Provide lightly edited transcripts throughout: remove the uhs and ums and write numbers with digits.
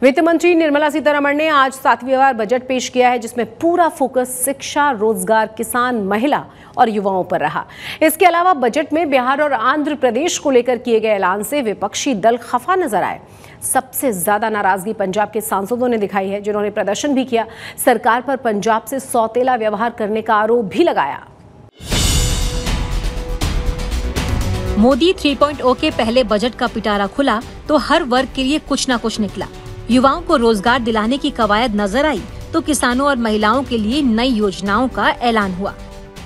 वित्त मंत्री निर्मला सीतारमण ने आज 7वीं बार बजट पेश किया है, जिसमें पूरा फोकस शिक्षा, रोजगार, किसान, महिला और युवाओं पर रहा। इसके अलावा बजट में बिहार और आंध्र प्रदेश को लेकर किए गए ऐलान से विपक्षी दल खफा नजर आए। सबसे ज्यादा नाराजगी पंजाब के सांसदों ने दिखाई है, जिन्होंने प्रदर्शन भी किया। सरकार पर पंजाब से सौतेला व्यवहार करने का आरोप भी लगाया। मोदी 3.0 के पहले बजट का पिटारा खुला तो हर वर्ग के लिए कुछ न कुछ निकला। युवाओं को रोजगार दिलाने की कवायद नजर आई तो किसानों और महिलाओं के लिए नई योजनाओं का ऐलान हुआ।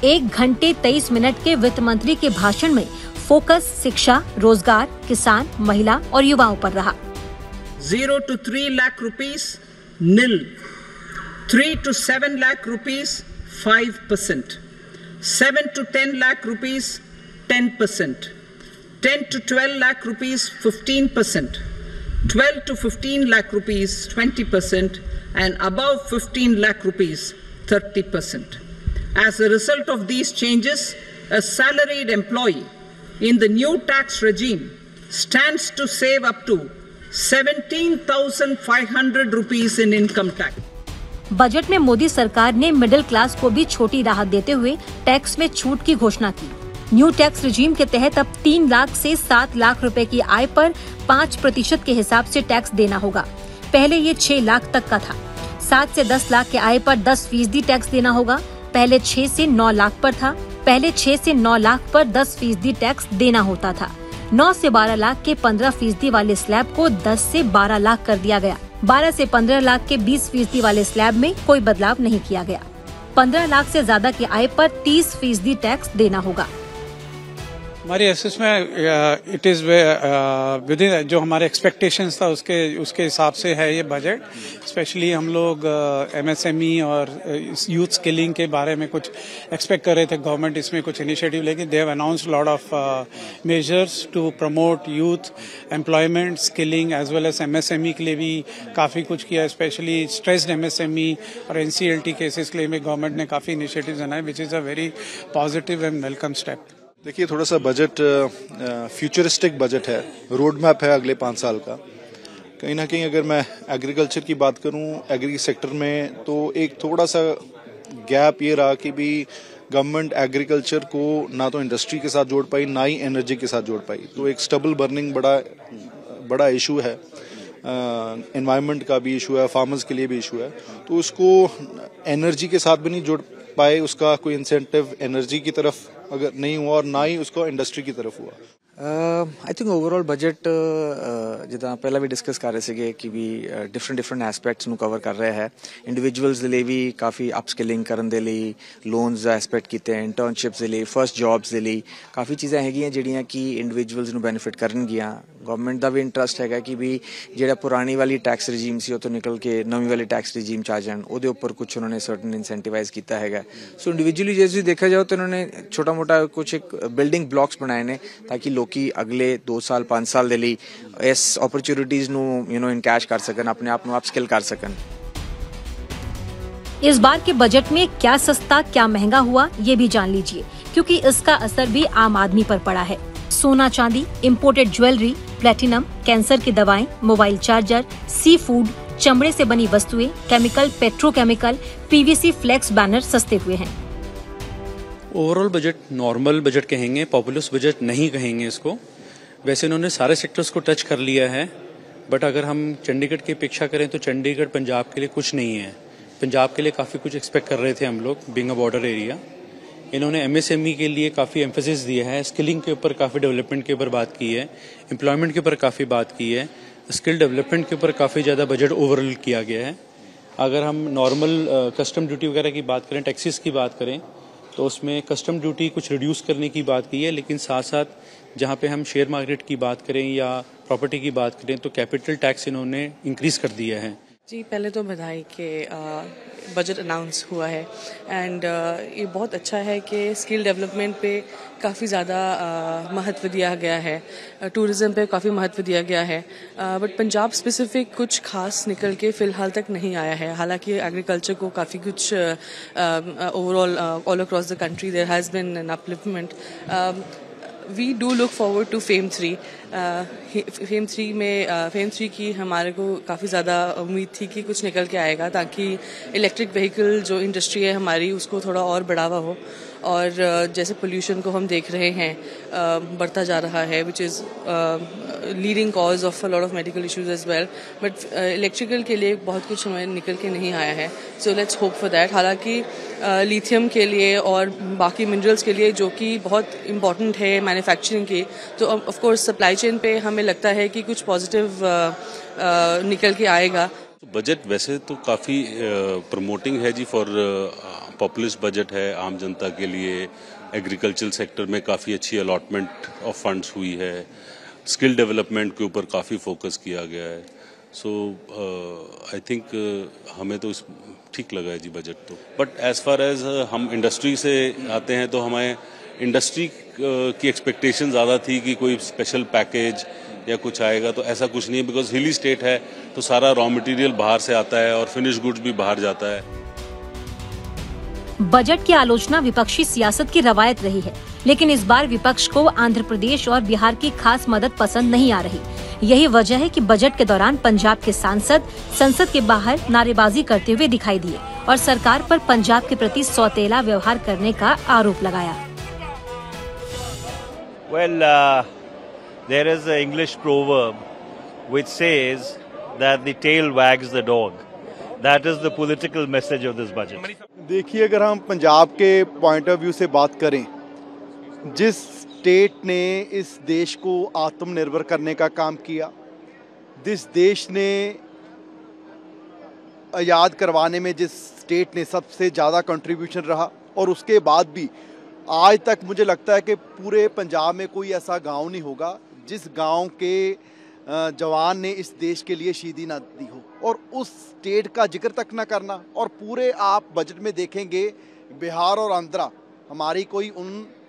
1 घंटे 23 मिनट के वित्त मंत्री के भाषण में फोकस शिक्षा, रोजगार, किसान, महिला और युवाओं पर रहा। 0 to 3 lakh rupees nil, 3 to 7 lakh rupees 5%, 7 to 10 lakh rupees 10%, 10 to 12 lakh rupees 15%, 12 to 15 lakh rupees 20%, and above 15 lakh rupees 30%. As a result of these changes, a salaried employee in the new tax regime stands to save up to 17,500 rupees in income tax. Budget में मोदी सरकार ने middle class को भी छोटी राहत देते हुए tax में छूट की घोषणा की। न्यू टैक्स रिजीम के तहत अब 3 लाख से 7 लाख रुपए की आय पर 5% के हिसाब से टैक्स देना होगा। पहले ये 6 लाख तक का था। 7 से 10 लाख के आय पर 10% टैक्स देना होगा। पहले 6 से 9 लाख पर था। पहले 6 से 9 लाख पर 10% टैक्स देना होता था। 9 से 12 लाख के 15% वाले स्लैब को 10 से 12 लाख कर दिया गया। 12 से 15 लाख के 20% वाले स्लैब में कोई बदलाव नहीं किया गया। 15 लाख से ज्यादा की आय पर 30% टैक्स देना होगा। हमारी एसेस में इट इज विद इन जो हमारे एक्सपेक्टेशंस था उसके हिसाब से है ये बजट। स्पेशली हम लोग एमएसएमई और यूथ स्किलिंग के बारे में कुछ एक्सपेक्ट कर रहे थे। गवर्नमेंट इसमें कुछ इनिशिएटिव लेगी। They have announced lot of measures to promote youth employment, skilling as well as MSME के लिए भी काफी कुछ किया। स्पेशली स्ट्रेस्ड एमएसएमई और एनसीएलटी केसेस के लिए भी गवर्नमेंट ने काफी इनिशिएटिव्स बनाए, which is a very positive and welcome step. देखिए, थोड़ा सा बजट फ्यूचरिस्टिक बजट है, रोड मैप है अगले 5 साल का। कहीं ना कहीं अगर मैं एग्रीकल्चर की बात करूं, एग्री सेक्टर में तो एक थोड़ा सा गैप ये रहा कि भी गवर्नमेंट एग्रीकल्चर को ना तो इंडस्ट्री के साथ जोड़ पाई, ना ही एनर्जी के साथ जोड़ पाई। तो एक स्टबल बर्निंग बड़ा इशू है। एनवायरनमेंट का भी इशू है, फार्मर्स के लिए भी इशू है। तो उसको एनर्जी के साथ भी नहीं जोड़ पाए, उसका कोई इंसेंटिव एनर्जी की तरफ अगर नहीं हुआ और ना ही उसको इंडस्ट्री की तरफ हुआ। आई थिंक ओवरऑल बजट जिदा पहला भी डिस्कस कर रहे थे कि भी डिफरेंट एस्पेक्ट्स ਨੂੰ कवर कर रहा है। इंडिविजुअल्स ਦੇ ਲਈ ਵੀ ਕਾਫੀ ਅਪਸਕਿਲਿੰਗ ਕਰਨ ਦੇ ਲਈ ਲੋਨਸ ਦਾ ਐਸਪੈਕਟ ਕੀਤੇ, ਇੰਟਰਨਸ਼ਿਪਸ ਦੇ ਲਈ, ਫਰਸਟ ਜੌਬਸ ਦੇ ਲਈ ਕਾਫੀ ਚੀਜ਼ਾਂ ਹੈਗੀਆਂ ਜਿਹੜੀਆਂ ਕਿ ਇੰਡੀਵਿਜੂਅਲਸ ਨੂੰ ਬੈਨੀਫਿਟ ਕਰਨਗੀਆਂ। ਗਵਰਨਮੈਂਟ ਦਾ ਵੀ ਇੰਟਰਸਟ ਹੈਗਾ ਕਿ ਵੀ ਜਿਹੜਾ ਪੁਰਾਣੀ ਵਾਲੀ ਟੈਕਸ ਰਜੀਮ ਸੀ ਉਹ ਤੋਂ ਨਿਕਲ ਕੇ ਨਵੀਂ ਵਾਲੀ ਟੈਕਸ ਰਜੀਮ ਚ ਆ ਜਾਣ। ਉਹਦੇ ਉੱਪਰ ਕੁਝ ਉਹਨਾਂ ਨੇ ਸਰਟਨ ਇਨਸੈਂਟੀਵਾਈਜ਼ ਕੀਤਾ ਹੈਗਾ। ਸੋ ਇੰਡੀਵਿਜੂਅਲੀ ਜੇ ਤੁਸੀਂ ਦੇਖਿਆ ਜਾਓ ਤਾਂ ਉਹਨਾਂ ਨੇ ਛੋਟਾ ਮੋਟਾ ਕੁਝ ਇੱਕ ਬਿਲਡਿੰਗ ਬਲੌਕਸ ਬਣਾਏ ਨੇ ਤਾਂ ਕਿ ਲੋਕੀ अगले 2 साल 5 साल ਦੇ ਲਈ इस अपॉर्चुनिटीज ਨੂੰ इनकैश कर सकन, अपने आप ਨੂੰ अपस्किल कर सकन। इस बार के बजट में क्या सस्ता क्या महंगा हुआ ये भी जान लीजिए, क्योंकि इसका असर भी आम आदमी पर पड़ा है। सोना चांदी, इम्पोर्टेड ज्वेलरी, प्लेटिनम, कैंसर की दवाएं, मोबाइल चार्जर, सी फूड, चमड़े से बनी वस्तुएं, chemical, petrochemical, PVC flex banner सस्ते हुए हैं। ओवरऑल बजट नॉर्मल बजट कहेंगे, पॉपुलस बजट नहीं कहेंगे इसको। वैसे इन्होंने सारे सेक्टर्स को टच कर लिया है, बट अगर हम चंडीगढ़ की अपेक्षा करें तो चंडीगढ़ पंजाब के लिए कुछ नहीं है। पंजाब के लिए काफ़ी कुछ एक्सपेक्ट कर रहे थे हम लोग, बीइंग अ बॉर्डर एरिया। इन्होंने एमएसएमई के लिए काफ़ी एम्फेसिस दिया है, स्किलिंग के ऊपर काफ़ी डेवलपमेंट के ऊपर बात की है, एम्प्लॉयमेंट के ऊपर काफ़ी बात की है, स्किल डेवलपमेंट के ऊपर काफ़ी ज़्यादा बजट ओवरऑल किया गया है। अगर हम नॉर्मल कस्टम ड्यूटी वगैरह की बात करें, टैक्सेस की बात करें, तो उसमें कस्टम ड्यूटी कुछ रिड्यूस करने की बात की है, लेकिन साथ साथ जहाँ पे हम शेयर मार्केट की बात करें या प्रॉपर्टी की बात करें तो कैपिटल टैक्स इन्होंने इंक्रीज कर दिया है। जी, पहले तो बधाई के बजट अनाउंस हुआ है एंड ये बहुत अच्छा है कि स्किल डेवलपमेंट पे काफ़ी ज़्यादा महत्व दिया गया है, टूरिज़्म पे काफ़ी महत्व दिया गया है। बट पंजाब स्पेसिफिक कुछ खास निकल के फ़िलहाल तक नहीं आया है। हालांकि एग्रीकल्चर को काफ़ी कुछ overall all across the country there has been an upliftment. We do look forward to FAME 3। FAME 3 की हमारे को काफ़ी ज़्यादा उम्मीद थी कि कुछ निकल के आएगा, ताकि इलेक्ट्रिक व्हीकल जो इंडस्ट्री है हमारी उसको थोड़ा और बढ़ावा हो। और जैसे पोल्यूशन को हम देख रहे हैं बढ़ता जा रहा है, which is leading cause of a lot of medical issues as well, but electrical के लिए बहुत कुछ हमें निकल के नहीं आया है। So let's hope for that. हालांकि लिथियम के लिए और बाकी मिनरल्स के लिए जो कि बहुत इम्पॉर्टेंट है मैन्युफैक्चरिंग की, तो ऑफ कोर्स सप्लाई चेन पे हमें लगता है कि कुछ पॉजिटिव निकल के आएगा। बजट वैसे तो काफ़ी प्रमोटिंग है जी, फॉर पॉपुलिस्ट बजट है आम जनता के लिए। एग्रीकल्चरल सेक्टर में काफ़ी अच्छी अलॉटमेंट ऑफ फंड्स हुई है। स्किल डेवलपमेंट के ऊपर काफ़ी फोकस किया गया है। सो आई थिंक हमें तो ठीक लगा है जी बजट तो। बट एज फार एज हम इंडस्ट्री से आते हैं तो हमें इंडस्ट्री की एक्सपेक्टेशन ज़्यादा थी कि कोई स्पेशल पैकेज या कुछ आएगा, तो ऐसा कुछ नहीं है। बिकॉज हिली स्टेट है तो सारा रॉ मटेरियल बाहर से आता है और फिनिश गुड्स भी बाहर जाता है। बजट की आलोचना विपक्षी सियासत की रवायत रही है, लेकिन इस बार विपक्ष को आंध्र प्रदेश और बिहार की खास मदद पसंद नहीं आ रही। यही वजह है कि बजट के दौरान पंजाब के सांसद संसद के बाहर नारेबाजी करते हुए दिखाई दिए और सरकार पर पंजाब के प्रति सौतेला व्यवहार करने का आरोप लगाया। Well, there is an English proverb which says that the tail wags the dog. That is the political message of this budget. देखिए, अगर हम पंजाब के पॉइंट ऑफ व्यू से बात करें, जिस स्टेट ने इस देश को आत्मनिर्भर करने का काम किया, जिस देश ने आज़ाद करवाने में जिस स्टेट ने सबसे ज़्यादा कंट्रीब्यूशन रहा, और उसके बाद भी आज तक मुझे लगता है कि पूरे पंजाब में कोई ऐसा गांव नहीं होगा जिस गांव के जवान ने इस देश के लिए शहीदी ना दी हो, और उस स्टेट का जिक्र तक ना करना। और पूरे आप बजट में देखेंगे बिहार और आंध्रा, हमारी कोई उन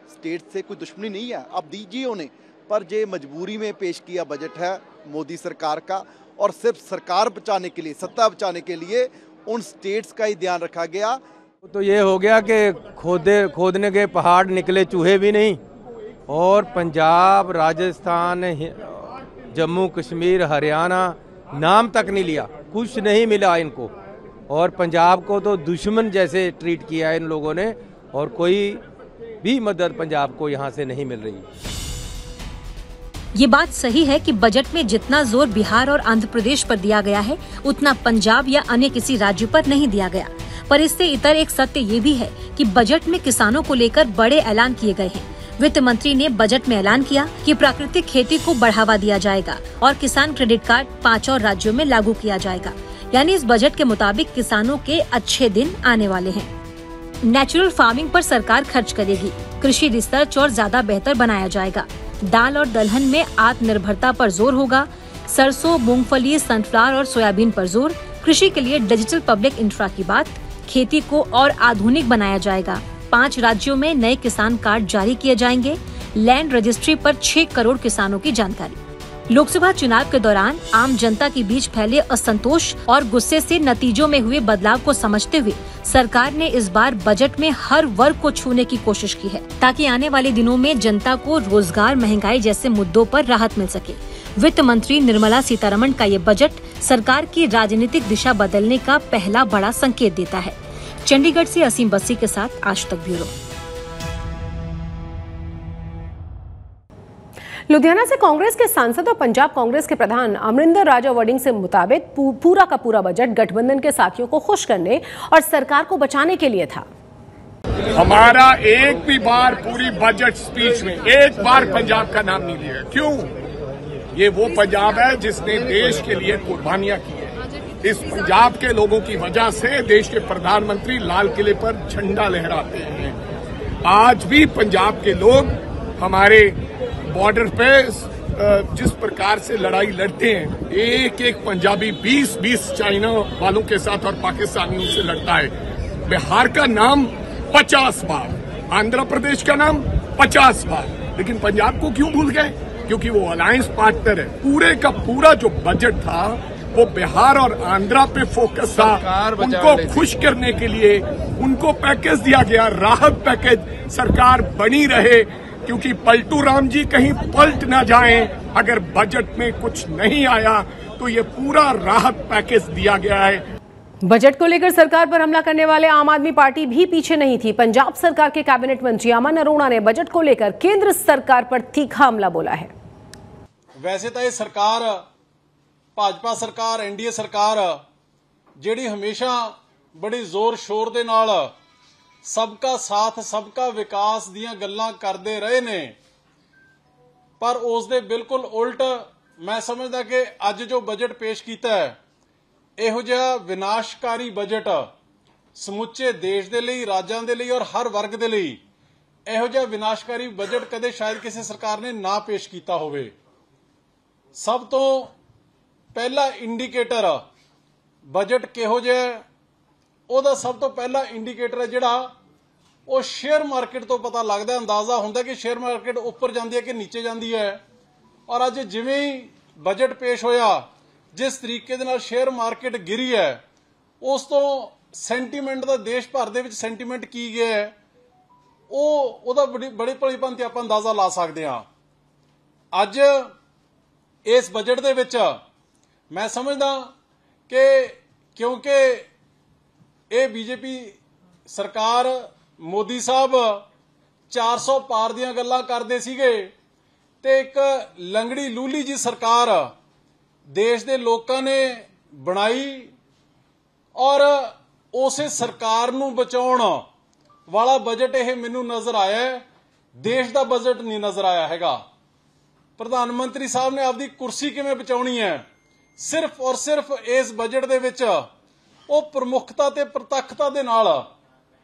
स्टेट से कोई दुश्मनी नहीं है, अब दीजिए उन्हें, पर ये मजबूरी में पेश किया बजट है मोदी सरकार का, और सिर्फ सरकार बचाने के लिए, सत्ता बचाने के लिए उन स्टेट्स का ही ध्यान रखा गया। तो ये हो गया कि खोदने के पहाड़ निकले चूहे भी नहीं, और पंजाब, राजस्थान, जम्मू कश्मीर, हरियाणा नाम तक नहीं लिया, कुछ नहीं मिला इनको। और पंजाब को तो दुश्मन जैसे ट्रीट किया है इन लोगों ने, और कोई भी मदद पंजाब को यहाँ से नहीं मिल रही। ये बात सही है कि बजट में जितना जोर बिहार और आंध्र प्रदेश पर दिया गया है, उतना पंजाब या अन्य किसी राज्य पर नहीं दिया गया। पर इससे इतर एक सत्य ये भी है कि बजट में किसानों को लेकर बड़े ऐलान किए गए हैं। वित्त मंत्री ने बजट में ऐलान किया कि प्राकृतिक खेती को बढ़ावा दिया जाएगा और किसान क्रेडिट कार्ड 5 और राज्यों में लागू किया जाएगा। यानी इस बजट के मुताबिक किसानों के अच्छे दिन आने वाले हैं। नेचुरल फार्मिंग पर सरकार खर्च करेगी, कृषि रिसर्च और ज्यादा बेहतर बनाया जाएगा, दाल और दलहन में आत्मनिर्भरता पर जोर होगा, सरसों, मूंगफली, सनफ्लावर और सोयाबीन पर जोर, कृषि के लिए डिजिटल पब्लिक इंफ्रा की बात, खेती को और आधुनिक बनाया जाएगा, 5 राज्यों में नए किसान कार्ड जारी किए जाएंगे, लैंड रजिस्ट्री पर 6 करोड़ किसानों की जानकारी। लोकसभा चुनाव के दौरान आम जनता के बीच फैले असंतोष और गुस्से से नतीजों में हुए बदलाव को समझते हुए सरकार ने इस बार बजट में हर वर्ग को छूने की कोशिश की है, ताकि आने वाले दिनों में जनता को रोजगार, महंगाई जैसे मुद्दों पर राहत मिल सके। वित्त मंत्री निर्मला सीतारमण का ये बजट सरकार की राजनीतिक दिशा बदलने का पहला बड़ा संकेत देता है। चंडीगढ़ से असीम बस्सी के साथ आज तक ब्यूरो। लुधियाना से कांग्रेस के सांसद और पंजाब कांग्रेस के प्रधान अमरिंदर राजा वडिंग से मुताबिक पूरा का पूरा बजट गठबंधन के साथियों को खुश करने और सरकार को बचाने के लिए था। हमारा एक भी बार पूरी बजट स्पीच में एक बार पंजाब का नाम नहीं लिया। क्यों? ये वो पंजाब है जिसने देश के लिए कुर्बानियां की है। इस पंजाब के लोगों की वजह से देश के प्रधानमंत्री लाल किले पर झंडा लहराते हैं। आज भी पंजाब के लोग हमारे बॉर्डर पे जिस प्रकार से लड़ाई लड़ते हैं, एक एक पंजाबी 20-20 चाइना वालों के साथ और पाकिस्तानियों से लड़ता है। बिहार का नाम 50 बार, आंध्र प्रदेश का नाम 50 बार, लेकिन पंजाब को क्यों भूल गए? क्योंकि वो अलायंस पार्टनर है। पूरे का पूरा जो बजट था वो बिहार और आंध्रा पे फोकस था। उनको खुश करने के लिए उनको पैकेज दिया गया, राहत पैकेज, सरकार बनी रहे, क्योंकि पलटू राम जी कहीं पलट ना जाएं। अगर बजट में कुछ नहीं आया तो ये पूरा राहत पैकेज दिया गया है। बजट को लेकर सरकार पर हमला करने वाले आम आदमी पार्टी भी पीछे नहीं थी। पंजाब सरकार के कैबिनेट मंत्री अमन अरोड़ा ने बजट को लेकर केंद्र सरकार पर तीखा हमला बोला है। वैसे तो ये सरकार भाजपा सरकार एनडीए सरकार जिहड़ी हमेशा बड़ी जोर शोर दे नाल सबका साथ सबका विकास दीयां गल्लां करदे रहे ने, पर उस दे बिल्कुल उल्ट मैं समझदा कि अज जो बजट पेश कीता है ਇਹੋ ਜਿਹਾ ਵਿਨਾਸ਼ਕਾਰੀ ਬਜਟ ਸਮੁੱਚੇ ਦੇਸ਼ ਦੇ ਲਈ, ਰਾਜਾਂ ਦੇ ਲਈ ਔਰ ਹਰ ਵਰਗ ਦੇ ਲਈ ਇਹੋ ਜਿਹਾ ਵਿਨਾਸ਼ਕਾਰੀ ਬਜਟ ਕਦੇ ਸ਼ਾਇਦ ਕਿਸੇ ਸਰਕਾਰ ਨੇ ਨਾ ਪੇਸ਼ ਕੀਤਾ ਹੋਵੇ। ਸਭ ਤੋਂ ਪਹਿਲਾ ਇੰਡੀਕੇਟਰ ਬਜਟ ਕਿਹੋ ਜਿਹਾ ਉਹਦਾ ਸਭ ਤੋਂ ਪਹਿਲਾ ਇੰਡੀਕੇਟਰ ਹੈ ਜਿਹੜਾ ਉਹ ਸ਼ੇਅਰ ਮਾਰਕੀਟ ਤੋਂ ਪਤਾ ਲੱਗਦਾ, ਅੰਦਾਜ਼ਾ ਹੁੰਦਾ ਕਿ ਸ਼ੇਅਰ ਮਾਰਕੀਟ ਉੱਪਰ ਜਾਂਦੀ ਹੈ ਕਿ ਨੀਚੇ ਜਾਂਦੀ ਹੈ। ਔਰ ਅੱਜ ਜਿਵੇਂ ਹੀ ਬਜਟ ਪੇਸ਼ ਹੋਇਆ जिस तरीके दे नाल शेयर मार्केट गिरी है उस तो सेंटीमेंट का देश भर दे विच सेंटीमेंट की गया है ओहदा बड़ी भली भांति आपां अंदाजा ला सकते हैं। अज इस बजट दे विच मैं समझदा कि क्योंकि ये बीजेपी सरकार मोदी साहब 400 पार दियां गल्लां करदे सीगे ते एक लंगड़ी लूली जी सरकार देश दे लोकां ने बनाई और उसे सरकार नूं बचाउण वाला बजट यह मैनूं नजर आया है। देश दा बजट नहीं नजर आया हैगा। प्रधानमंत्री साहब ने आपदी कुर्सी किवें बचाउणी है, सिर्फ और सिर्फ इस बजट दे विच ਉਹ ਪ੍ਰਮੁੱਖਤਾ ਤੇ ਪ੍ਰਤੱਖਤਾ ਦੇ ਨਾਲ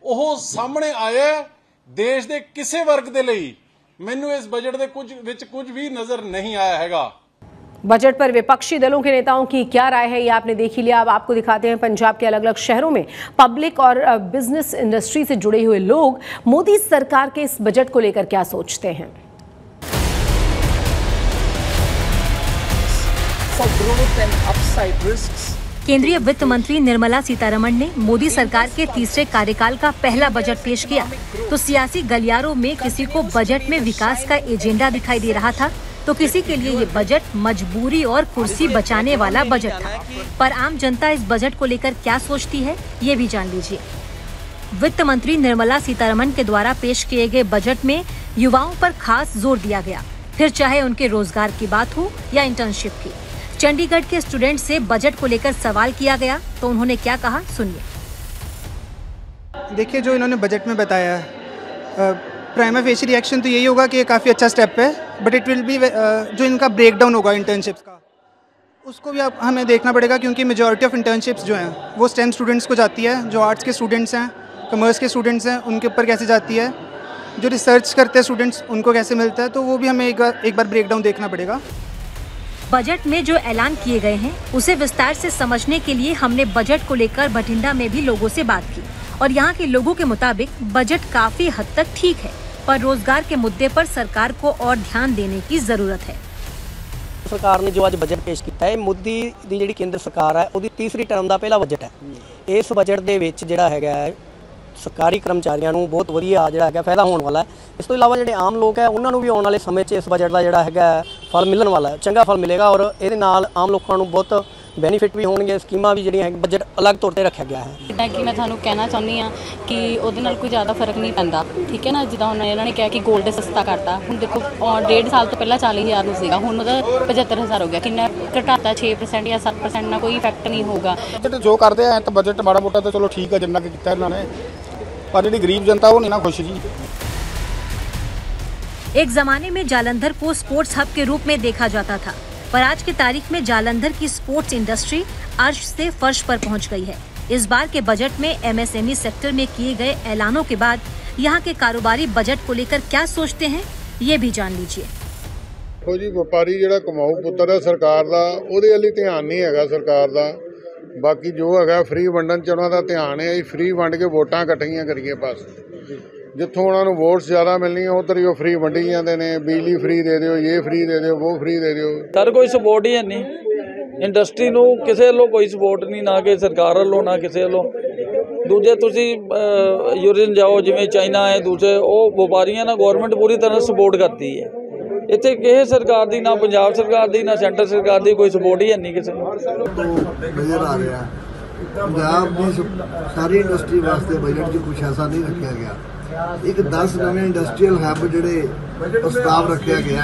ਉਹ ਸਾਹਮਣੇ ਆਇਆ ਦੇਸ਼ ਦੇ ਕਿਸੇ ਵਰਗ ਦੇ ਲਈ ਮੈਨੂੰ ਇਸ ਬਜਟ ਦੇ ਕੁਝ भी नजर नहीं आया हैगा। बजट पर विपक्षी दलों के नेताओं की क्या राय है ये आपने देख ही लिया। अब आपको दिखाते हैं पंजाब के अलग अलग शहरों में पब्लिक और बिजनेस इंडस्ट्री से जुड़े हुए लोग मोदी सरकार के इस बजट को लेकर क्या सोचते हैं। केंद्रीय वित्त मंत्री निर्मला सीतारमण ने मोदी सरकार के तीसरे कार्यकाल का पहला बजट पेश किया तो सियासी गलियारों में किसी को बजट में विकास का एजेंडा दिखाई दे रहा था तो किसी के लिए ये बजट मजबूरी और कुर्सी बचाने वाला बजट था। पर आम जनता इस बजट को लेकर क्या सोचती है ये भी जान लीजिए। वित्त मंत्री निर्मला सीतारमण के द्वारा पेश किए गए बजट में युवाओं पर खास जोर दिया गया, फिर चाहे उनके रोजगार की बात हो या इंटर्नशिप की। चंडीगढ़ के स्टूडेंट से बजट को लेकर सवाल किया गया तो उन्होंने क्या कहा, सुनिए। देखिए, जो इन्होंने बजट में बताया है प्राइमा फेसी रिएक्शन तो यही होगा कि ये काफ़ी अच्छा स्टेप है, बट इट विल बी जो इनका ब्रेकडाउन होगा इंटर्नशिप्स का उसको भी हमें देखना पड़ेगा, क्योंकि मेजॉरिटी ऑफ इंटर्नशिप्स जो हैं वो स्टेम स्टूडेंट्स को जाती है। जो आर्ट्स के स्टूडेंट्स हैं, कॉमर्स के स्टूडेंट्स हैं, उनके ऊपर कैसे जाती है, जो रिसर्च करते हैं स्टूडेंट्स उनको कैसे मिलता है, तो वो भी हमें एक बार ब्रेकडाउन देखना पड़ेगा। बजट में जो ऐलान किए गए हैं उसे विस्तार से समझने के लिए हमने बजट को लेकर बठिंडा में भी लोगों से बात की और यहाँ के लोगों के मुताबिक बजट काफी हद तक ठीक है, पर रोजगार के मुद्दे पर सरकार को और ध्यान देने की जरूरत है। सरकार ने जो आज बजट पेश किया है, मोदी दी जिहड़ी केंद्र सरकार है उसकी तीसरी टर्म का पहला बजट है। इस बजट दे विच जिहड़ा हैगा सरकारी कर्मचारियों को बहुत वधिया जिहड़ा हैगा फायदा होने वाला है। इस तो इलावा जिहड़े आम लोग हैं उन्होंने भी आने वाले समय इस बजट का जिहड़ा हैगा फल मिलने वाला है, चंगा फल मिलेगा और इहदे नाल आम लोगों को बहुत बेनीफिट भी होंगे। स्कीमां भी जिहड़ियां बजट अलग तौर पर रखा गया है। जिद्दां कि मैं तुहानूं कहना चाहुंदी हां कि उहदे नाल कोई ज़्यादा फर्क नहीं पैंदा, ठीक है ना। जिद्दां हुण इन्होंने कहा कि गोल्ड सस्ता करता, हुण देखो 1.5 साल तो पहला 40,000 नूं सीगा, हुण मतलब 75,000 हो गया। किन्ना घटाता 6% या 7% ना कोई इफैक्ट नहीं होगा। जो करते हैं तो बजट माड़ा मोटा तो चलो ठीक है जिन्ना कीता इन्होंने, पर जिहड़ी गरीब जनता वो नहीं ना खुश जी। एक जमाने में जालंधर को स्पोर्ट्स हब के रूप में देखा जाता था, पर आज की तारीख में जालंधर की स्पोर्ट्स इंडस्ट्री अर्श से फर्श पर पहुंच गई है। इस बार के बजट में एमएसएमई सेक्टर में किए गए ऐलानों के बाद यहाँ के कारोबारी बजट को लेकर क्या सोचते हैं ये भी जान लीजिए। देखो जी, व्यापारी जिहड़ा कमाऊ पुत्र है सरकार दा, ਉਹਦੇ ਵੱਲ ध्यान नहीं हैगा सरकार दा। बाकी जो हैगा फ्री वंडन च उन्हां दा ध्यान है, फ्री वंड के वोटां इकट्ठियां करिए बस। जिथों उन्होंने वोट्स ज़्यादा मिलनी है उधर ही वो फ्री वंडी जाते हैं, बिजली फ्री दे दो, ये फ्री दे दो, वो फ्री दे दो। सर कोई सपोर्ट ही है नहीं इंडस्ट्री नूं, किसी वालों कोई सपोर्ट नहीं, ना कि सरकार वालों ना किसी वालों। ਦੂਜੇ ਤੁਸੀਂ ਯੂਰਪ ਜਾਓ ਜਿਵੇਂ ਚਾਈਨਾ ਹੈ ਦੂਜੇ ਉਹ ਵਪਾਰੀਆਂ ਨਾਲ ਗੌਰਮੈਂਟ ਪੂਰੀ ਤਰ੍ਹਾਂ ਸਪੋਰਟ ਕਰਦੀ ਹੈ। ਇੱਥੇ ਕਿਸੇ ਸਰਕਾਰ ਦੀ ਨਾ ਪੰਜਾਬ ਸਰਕਾਰ ਦੀ ਨਾ ਸੈਂਟਰ ਸਰਕਾਰ ਦੀ ਕੋਈ ਸਪੋਰਟ ਹੀ ਨਹੀਂ ਕਿਸੇ ਨੂੰ। ਨਜ਼ਰ ਆ ਰਿਹਾ ਪੰਜਾਬ ਦੀ ਸਾਰੀ ਇੰਡਸਟਰੀ ਵਾਸਤੇ ਬਜਟ 'ਚ ਕੁਛ ਐਸਾ ਨਹੀਂ ਰੱਖਿਆ ਗਿਆ। ਇੱਕ 10 ਨਵੇਂ ਇੰਡਸਟਰੀਅਲ ਹੱਬ ਜਿਹੜੇ ਪ੍ਰਸਤਾਵ ਰੱਖਿਆ ਗਿਆ,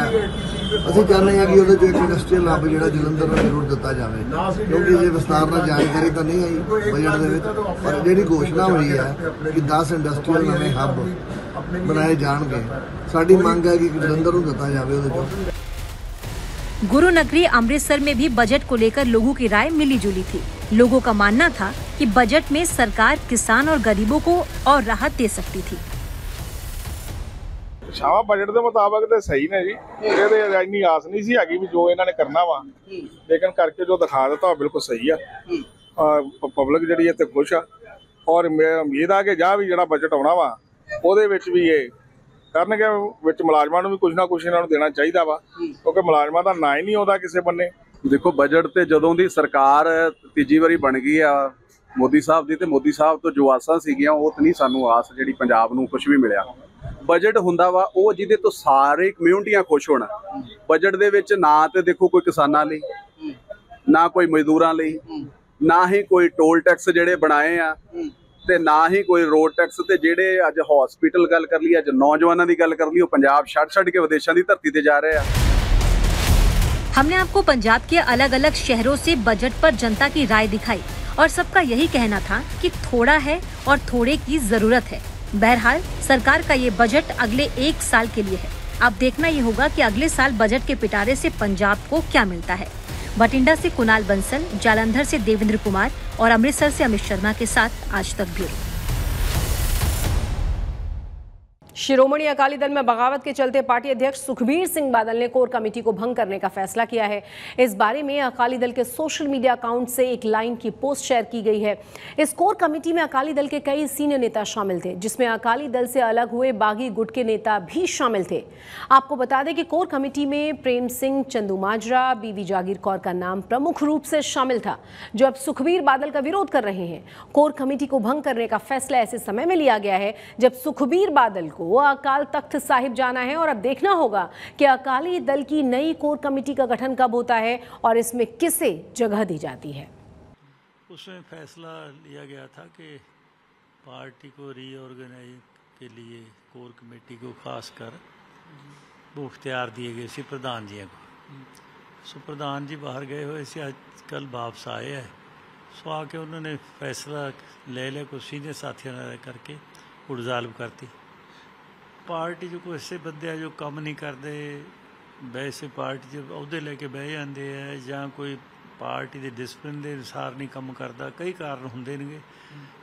ਅਸੀਂ ਚਾਹੁੰਦੇ ਹਾਂ ਕਿ ਉਹਦੇ 'ਚ ਇੱਕ ਇੰਡਸਟਰੀਅਲ ਹੱਬ ਜਿਹੜਾ ਜਲੰਧਰ ਨੂੰ ਜ਼ਰੂਰ ਦਿੱਤਾ ਜਾਵੇ, ਕਿਉਂਕਿ ਜੇ ਵਿਸਤਾਰ ਨਾਲ ਜਾਣਕਾਰੀ ਤਾਂ ਨਹੀਂ ਆਈ ਬਜਟ ਦੇ ਵਿੱਚ, ਪਰ ਜਿਹੜੀ ਘੋਸ਼ਣਾ ਹੋਈ ਹੈ ਕਿ 10 ਇੰਡਸਟਰੀਅਲ नवे हब बनाए जाएंगे, साड़ी मांग है कि जलंधर को दिता जाए उहदे। गुरु नगरी अमृतसर में भी बजट को लेकर लोगों की राय मिली जुली थी। लोगों का मानना था कि बजट में सरकार किसान और गरीबों को और राहत दे सकती थी। छावा बजट के मुताबिक तो सही ने जी, ये इन्नी आस नहीं सी हैगी भी जो इन्होंने करना वा, लेकिन करके जो दिखा दिता बिल्कुल सही है। पब्लिक जी इतने खुश आ और उम्मीद आ कि जहाँ भी जो बजट आना वा ਉਹਦੇ ਵਿੱਚ ਵੀ ਇਹ ਕਰਨਗੇ, ਵਿੱਚ ਮੁਲਾਜ਼ਮਾਂ ਨੂੰ ਵੀ ਕੁਝ ਨਾ ਕੁਝ ਇਹਨਾਂ ਨੂੰ ਦੇਣਾ ਚਾਹੀਦਾ ਵਾ, ਕਿਉਂਕਿ ਮੁਲਾਜ਼ਮਾਂ ਦਾ ਨਾਂ ਹੀ ਨਹੀਂ ਆਉਂਦਾ ਕਿਸੇ ਬੰਨੇ। ਦੇਖੋ ਬਜਟ ਤੇ ਜਦੋਂ ਦੀ ਸਰਕਾਰ ਤੀਜੀ ਵਾਰੀ ਬਣ ਗਈ ਆ ਮੋਦੀ ਸਾਹਿਬ ਦੀ, ਤੇ ਮੋਦੀ ਸਾਹਿਬ ਤੋਂ ਜੋ ਆਸਾਂ ਸੀਗੀਆਂ ਉਹ ਤਾਂ ਨਹੀਂ ਸਾਨੂੰ ਆਸ ਜਿਹੜੀ ਪੰਜਾਬ ਨੂੰ ਕੁਝ ਵੀ ਮਿਲਿਆ। ਬਜਟ ਹੁੰਦਾ ਵਾ ਉਹ ਜਿਹਦੇ ਤੋਂ ਸਾਰੇ ਕਮਿਊਨਿਟੀਆਂ ਖੁਸ਼ ਹੋਣ। ਬਜਟ ਦੇ ਵਿੱਚ ਨਾ ਤੇ ਦੇਖੋ ਕੋਈ ਕਿਸਾਨਾਂ ਲਈ, ਨਾ ਕੋਈ ਮਜ਼ਦੂਰਾਂ ਲਈ, ਨਾ ਹੀ ਕੋਈ ਟੋਲ ਟੈਕਸ ਜਿਹੜੇ ਬਣਾਏ ਆ, ਤੇ ना ही कोई रोड टैक्स, ते जेड़े अज हॉस्पिटल गल कर ली, अज नौजवानों की गल कर ली, पंजाब छड़ के विदेशों की धरती ते जा रहे हैं। हमने आपको पंजाब के अलग अलग शहरों से बजट पर जनता की राय दिखाई और सबका यही कहना था कि थोड़ा है और थोड़े की जरूरत है। बहरहाल सरकार का ये बजट अगले 1 साल के लिए है। अब देखना ये होगा कि अगले साल बजट के पिटारे से पंजाब को क्या मिलता है। बठिंडा से कुणाल बंसल, जालंधर से देवेंद्र कुमार और अमृतसर से अमित शर्मा के साथ आज तक ब्यूरो। शिरोमणि अकाली दल में बगावत के चलते पार्टी अध्यक्ष सुखबीर सिंह बादल ने कोर कमेटी को भंग करने का फैसला किया है। इस बारे में अकाली दल के सोशल मीडिया अकाउंट से एक लाइन की पोस्ट शेयर की गई है। इस कोर कमेटी में अकाली दल के कई सीनियर नेता शामिल थे, जिसमें अकाली दल से अलग हुए बागी गुट के नेता भी शामिल थे। आपको बता दें कि कोर कमेटी में प्रेम सिंह, चंदू माजरा, बीवी जागीर कौर का नाम प्रमुख रूप से शामिल था, जो अब सुखबीर बादल का विरोध कर रहे हैं। कोर कमेटी को भंग करने का फैसला ऐसे समय में लिया गया है जब सुखबीर बादल को अकाल तख्त साहिब जाना है और अब देखना होगा कि अकाली दल की नई कोर कमेटी का गठन कब होता है और इसमें किसे जगह दी जाती है। उसमें फैसला लिया गया था कि पार्टी को रीऑर्गेनाइज के लिए कोर कमेटी को खासकर वो इख्तियार दिए गए सी प्रधान जी को। सो प्रधान जी बाहर गए हुए से आज कल वापस आए हैं, सो आके उन्होंने फैसला ले लिया, कुछ सीनियर साथियों ने करके उड़जालब करती। पार्टी जो कोई ऐसे बंदे हैं जो कम नहीं करते, वैसे पार्टी जो अहदे लेके बह जाते हैं या कोई पार्टी के डिसिपलिन के अनुसार नहीं काम करता, कई कारण होंगे ने।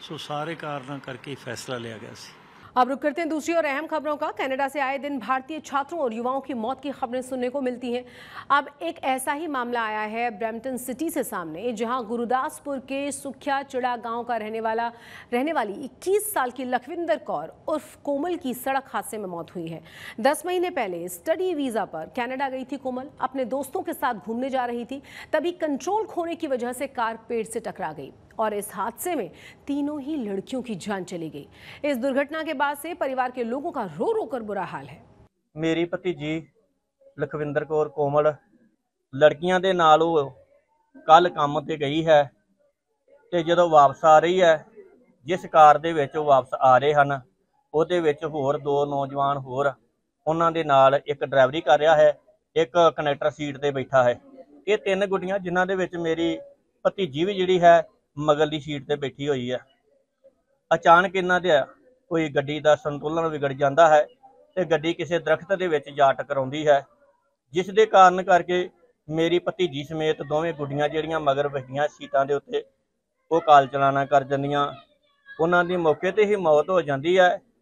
सो सारे कारण करके फैसला लिया गया सी। अब रुक करते हैं दूसरी और अहम खबरों का। कनाडा से आए दिन भारतीय छात्रों और युवाओं की मौत की खबरें सुनने को मिलती हैं। अब एक ऐसा ही मामला आया है ब्रैम्पटन सिटी से सामने, जहां गुरुदासपुर के सुखिया चिड़ा गांव का रहने वाली 21 साल की लखविंदर कौर उर्फ कोमल की सड़क हादसे में मौत हुई है। 10 महीने पहले स्टडी वीजा पर कनाडा गई थी कोमल, अपने दोस्तों के साथ घूमने जा रही थी, तभी कंट्रोल खोने की वजह से कार पेड़ से टकरा गई और इस हादसे में तीनों ही लड़कियों की जान चली गई। इस दुर्घटना के बाद से परिवार के लोगों का रो रो कर बुरा हाल है। मेरी भतीजी लखविंदर कौर कोमल लड़कियां दे नाल कल काम ते गई है, ते जदों वापस आ रही है, जिस कार दे विच वापस आ रहे हैं ਉਹਦੇ ਵਿੱਚ ਹੋਰ 2 नौजवान होर ਉਹਨਾਂ ਦੇ ਨਾਲ ਇੱਕ ਡਰਾਈਵਰੀ ਕਰ ਰਿਹਾ ਹੈ, ਇੱਕ ਕਨੈਕਟਰ ਸੀਟ ਤੇ ਬੈਠਾ ਹੈ। ਇਹ 3 ਗੁੱਡੀਆਂ ਜਿਨ੍ਹਾਂ ਦੇ ਵਿੱਚ ਮੇਰੀ ਭਤੀਜੀ ਵੀ ਜਿਹੜੀ ਹੈ ਮਗਰਲੀ ਸੀਟ ਤੇ ਬੈਠੀ ਹੋਈ ਹੈ। ਅਚਾਨਕ ਇਹਨਾਂ ਦੇ ਕੋਈ ਗੱਡੀ ਦਾ ਸੰਤੁਲਨ ਵਿਗੜ ਜਾਂਦਾ ਹੈ ਤੇ ਗੱਡੀ ਕਿਸੇ ਦਰਖਤ ਦੇ ਵਿੱਚ ਜਾ ਟਕਰਾਉਂਦੀ ਹੈ, ਜਿਸ ਦੇ ਕਾਰਨ ਕਰਕੇ ਮੇਰੀ ਭਤੀਜੀ ਸਮੇਤ ਦੋਵੇਂ ਗੁੱਡੀਆਂ ਜਿਹੜੀਆਂ ਮਗਰ ਬੈਠੀਆਂ ਸੀਟਾਂ ਦੇ ਉੱਤੇ ਉਹ ਕਾਲ ਚਲਾਣਾ ਕਰ ਜਾਂਦੀਆਂ। ਉਹਨਾਂ ਦੀ ਮੌਕੇ ਤੇ ਹੀ ਮੌਤ ਹੋ ਜਾਂਦੀ ਹੈ।